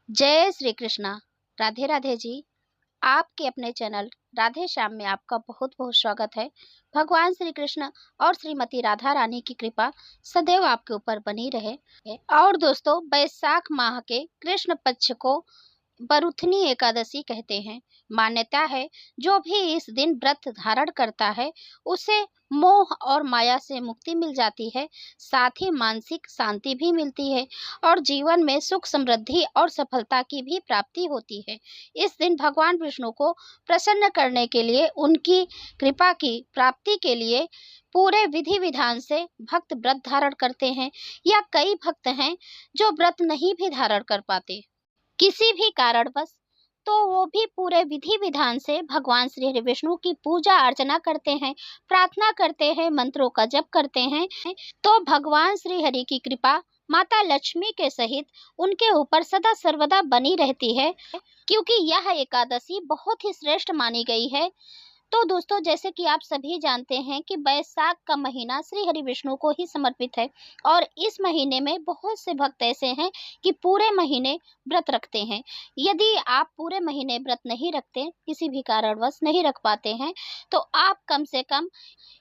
जय श्री कृष्णा। राधे राधे जी। आपके अपने चैनल राधे श्याम में आपका बहुत बहुत स्वागत है। भगवान श्री कृष्ण और श्रीमती राधा रानी की कृपा सदैव आपके ऊपर बनी रहे। और दोस्तों, बैसाख माह के कृष्ण पक्ष को बरुथनी एकादशी कहते हैं। मान्यता है जो भी इस दिन व्रत धारण करता है उसे मोह और माया से मुक्ति मिल जाती है, साथ ही मानसिक शांति भी मिलती है और जीवन में सुख समृद्धि और सफलता की भी प्राप्ति होती है। इस दिन भगवान विष्णु को प्रसन्न करने के लिए, उनकी कृपा की प्राप्ति के लिए पूरे विधि विधान से भक्त व्रत धारण करते हैं, या कई भक्त हैं जो व्रत नहीं भी धारण कर पाते किसी भी कारणवश, तो वो भी पूरे विधि विधान से भगवान श्री हरि विष्णु की पूजा अर्चना करते हैं, प्रार्थना करते हैं, मंत्रों का जप करते हैं। तो भगवान श्री हरि की कृपा माता लक्ष्मी के सहित उनके ऊपर सदा सर्वदा बनी रहती है, क्योंकि यह एकादशी बहुत ही श्रेष्ठ मानी गई है। तो दोस्तों, जैसे कि आप सभी जानते हैं कि बैसाख का महीना श्री हरि विष्णु को ही समर्पित है और इस महीने में बहुत से भक्त ऐसे हैं कि पूरे महीने व्रत रखते हैं। यदि आप पूरे महीने व्रत नहीं रखते, किसी भी कारणवश नहीं रख पाते हैं, तो आप कम से कम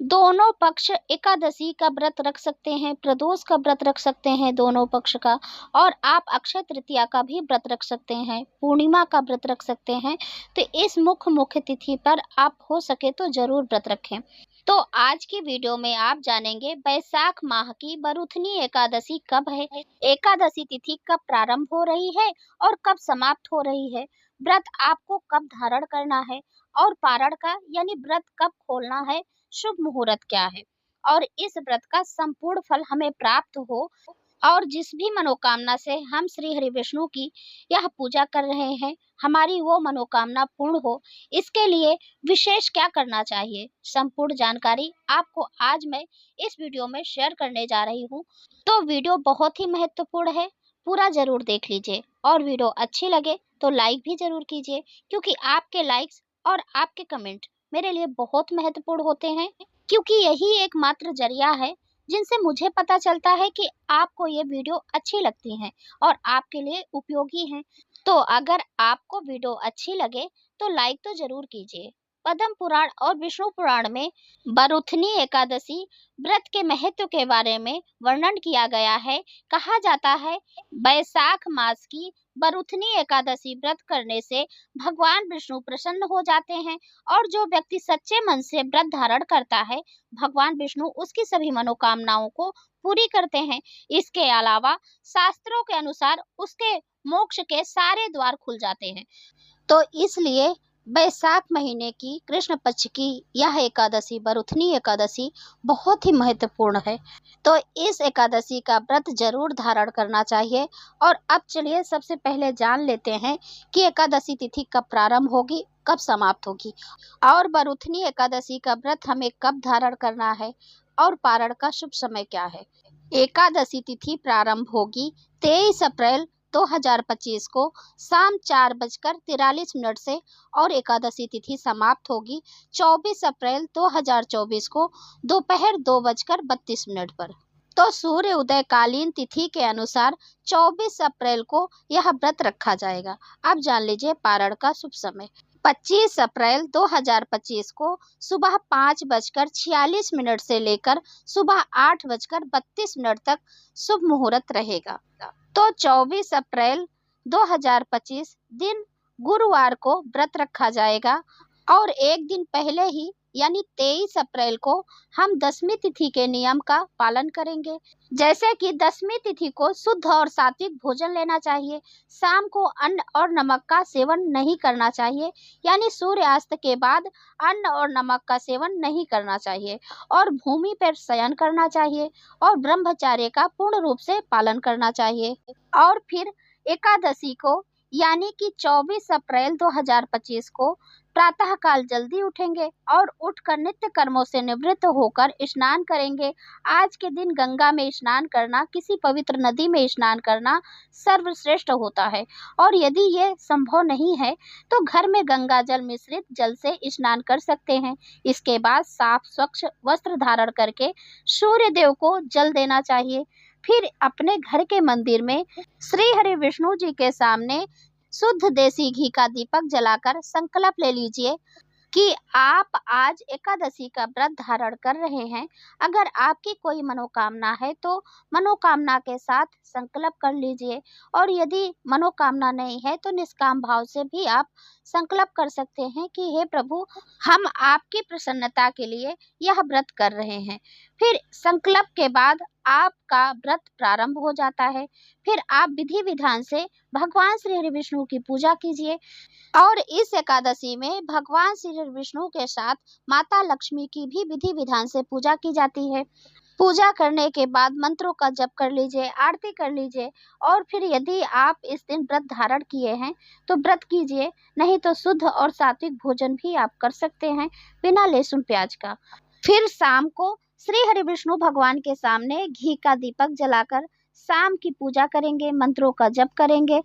दोनों पक्ष एकादशी का व्रत रख सकते हैं, प्रदोष का व्रत रख सकते हैं दोनों पक्ष का, और आप अक्षय तृतीया का भी व्रत रख सकते हैं, पूर्णिमा का व्रत रख सकते हैं। तो इस मुख्य तिथि पर आप हो सके तो जरूर व्रत रखें। तो आज की वीडियो में आप जानेंगे बैसाख माह की बरुथनी एकादशी कब है, एकादशी तिथि कब प्रारंभ हो रही है और कब समाप्त हो रही है, व्रत आपको कब धारण करना है और पारण का यानी व्रत कब खोलना है, शुभ मुहूर्त क्या है, और इस व्रत का संपूर्ण फल हमें प्राप्त हो और जिस भी मनोकामना से हम श्री हरि विष्णु की यह पूजा कर रहे हैं, हमारी वो मनोकामना पूर्ण हो, इसके लिए विशेष क्या करना चाहिए, संपूर्ण जानकारी आपको आज मैं इस वीडियो में शेयर करने जा रही हूँ। तो वीडियो बहुत ही महत्वपूर्ण है, पूरा जरूर देख लीजिए और वीडियो अच्छी लगे तो लाइक भी जरूर कीजिए, क्योंकि आपके लाइक्स और आपके कमेंट मेरे लिए बहुत महत्वपूर्ण होते हैं, क्योंकि यही एकमात्र जरिया है जिनसे मुझे पता चलता है कि आपको ये वीडियो अच्छी लगती हैं और आपके लिए उपयोगी हैं। तो अगर आपको वीडियो अच्छी लगे तो लाइक तो जरूर कीजिए। पद्म पुराण और विष्णु पुराण में बरुथनी एकादशी व्रत के महत्व के बारे में वर्णन किया गया है। कहा जाता है बैसाख मास की बरुथनी एकादशी व्रत करने से भगवान विष्णु प्रसन्न हो जाते हैं और जो व्यक्ति सच्चे मन से व्रत धारण करता है, भगवान विष्णु उसकी सभी मनोकामनाओं को पूरी करते हैं। इसके अलावा शास्त्रों के अनुसार उसके मोक्ष के सारे द्वार खुल जाते हैं। तो इसलिए बैसाख महीने की कृष्ण पक्ष की यह एकादशी बरुथनी एकादशी बहुत ही महत्वपूर्ण है। तो इस एकादशी का व्रत जरूर धारण करना चाहिए। और अब चलिए सबसे पहले जान लेते हैं कि एकादशी तिथि कब प्रारंभ होगी, कब समाप्त होगी, और बरुथनी एकादशी का व्रत हमें कब धारण करना है और पारण का शुभ समय क्या है। एकादशी तिथि प्रारंभ होगी 23 अप्रैल 2025 को शाम 4:43 से और एकादशी तिथि समाप्त होगी 24 अप्रैल 2024 को दोपहर 2:32 पर। तो सूर्य उदय कालीन तिथि के अनुसार 24 अप्रैल को यह व्रत रखा जाएगा। अब जान लीजिए पारण का शुभ समय। 25 अप्रैल 2025 को सुबह 5:46 से लेकर सुबह 8:32 तक शुभ मुहूर्त रहेगा। तो 24 अप्रैल 2025 दिन गुरुवार को व्रत रखा जाएगा और एक दिन पहले ही यानी 23 अप्रैल को हम दशमी तिथि के नियम का पालन करेंगे। जैसे कि दशमी तिथि को शुद्ध और सात्विक भोजन लेना चाहिए, शाम को अन्न और नमक का सेवन नहीं करना चाहिए, यानी सूर्यास्त के बाद अन्न और नमक का सेवन नहीं करना चाहिए, और भूमि पर शयन करना चाहिए और ब्रह्मचर्य का पूर्ण रूप से पालन करना चाहिए। और फिर एकादशी को यानी कि 24 अप्रैल 2025 को प्रातः काल जल्दी उठेंगे और उठकर नित्य कर्मों से निवृत्त होकर स्नान करेंगे। आज के दिन गंगा में स्नान करना, किसी पवित्र नदी में स्नान करना सर्वश्रेष्ठ होता है, और यदि ये संभव नहीं है तो घर में गंगा जल मिश्रित जल से स्नान कर सकते हैं। इसके बाद साफ स्वच्छ वस्त्र धारण करके सूर्य देव को जल देना चाहिए। फिर अपने घर के मंदिर में श्री हरि विष्णु जी के सामने शुद्ध देसी घी का दीपक जलाकर संकल्प ले लीजिए कि आप आज एकादशी का व्रत धारण कर रहे हैं। अगर आपकी कोई मनोकामना है तो मनोकामना के साथ संकल्प कर लीजिए, और यदि मनोकामना नहीं है तो निष्काम भाव से भी आप संकल्प कर सकते हैं कि हे प्रभु, हम आपकी प्रसन्नता के लिए यह व्रत कर रहे हैं। फिर संकल्प के बाद आपका व्रत प्रारंभ हो जाता है। फिर आप विधि विधान से भगवान श्री हरि विष्णु की पूजा कीजिए, और इस एकादशी में भगवान श्री हरि विष्णु के साथ माता लक्ष्मी की भी विधि विधान से पूजा की जाती है। पूजा करने के बाद मंत्रों का जप कर लीजिए, आरती कर लीजिए, और फिर यदि आप इस दिन व्रत धारण किए हैं तो व्रत कीजिए, नहीं तो शुद्ध और सात्विक भोजन भी आप कर सकते हैं बिना लहसुन प्याज का। फिर शाम को श्री हरि विष्णु भगवान के सामने घी का दीपक जलाकर शाम की पूजा करेंगे, मंत्रों का जप करेंगे,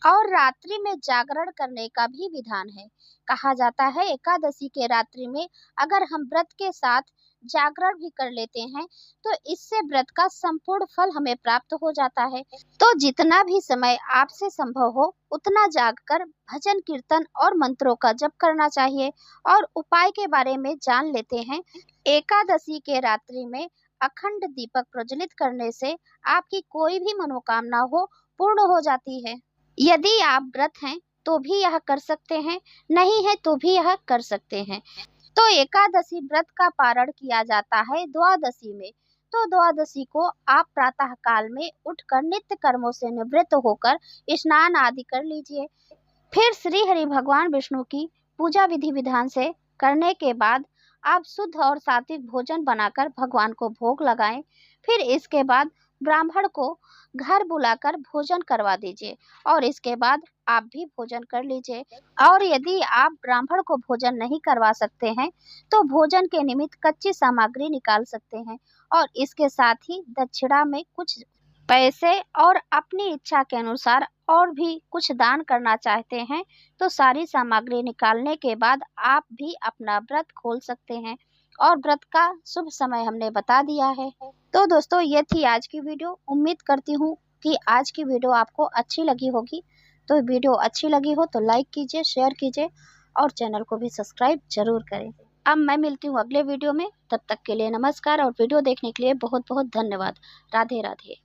और रात्रि में जागरण करने का भी विधान है। कहा जाता है एकादशी के रात्रि में अगर हम व्रत के साथ जागरण भी कर लेते हैं तो इससे व्रत का संपूर्ण फल हमें प्राप्त हो जाता है। तो जितना भी समय आपसे संभव हो उतना जागकर भजन कीर्तन और मंत्रों का जप करना चाहिए। और उपाय के बारे में जान लेते हैं। एकादशी के रात्रि में अखंड दीपक प्रज्वलित करने से आपकी कोई भी मनोकामना हो पूर्ण हो जाती है। यदि आप व्रत हैं तो भी यह कर सकते हैं, नहीं है तो भी यह कर सकते हैं। तो एकादशी व्रत का पारण किया जाता है द्वादशी में। तो द्वादशी को आप प्रातः काल में उठकर नित्य कर्मों से निवृत्त होकर स्नान आदि कर लीजिए। फिर श्री हरि भगवान विष्णु की पूजा विधि विधान से करने के बाद आप शुद्ध और सात्विक भोजन बनाकर भगवान को भोग लगाएं। फिर इसके बाद ब्राह्मण को घर बुलाकर भोजन करवा दीजिए, और इसके बाद आप भी भोजन कर लीजिए। और यदि आप ब्राह्मण को भोजन नहीं करवा सकते हैं तो भोजन के निमित्त कच्ची सामग्री निकाल सकते हैं, और इसके साथ ही दक्षिणा में कुछ पैसे और अपनी इच्छा के अनुसार और भी कुछ दान करना चाहते हैं तो सारी सामग्री निकालने के बाद आप भी अपना व्रत खोल सकते हैं। और व्रत का शुभ समय हमने बता दिया है। तो दोस्तों, ये थी आज की वीडियो। उम्मीद करती हूँ कि आज की वीडियो आपको अच्छी लगी होगी। तो वीडियो अच्छी लगी हो तो लाइक कीजिए, शेयर कीजिए, और चैनल को भी सब्सक्राइब जरूर करें। अब मैं मिलती हूँ अगले वीडियो में। तब तक के लिए नमस्कार, और वीडियो देखने के लिए बहुत बहुत धन्यवाद। राधे राधे।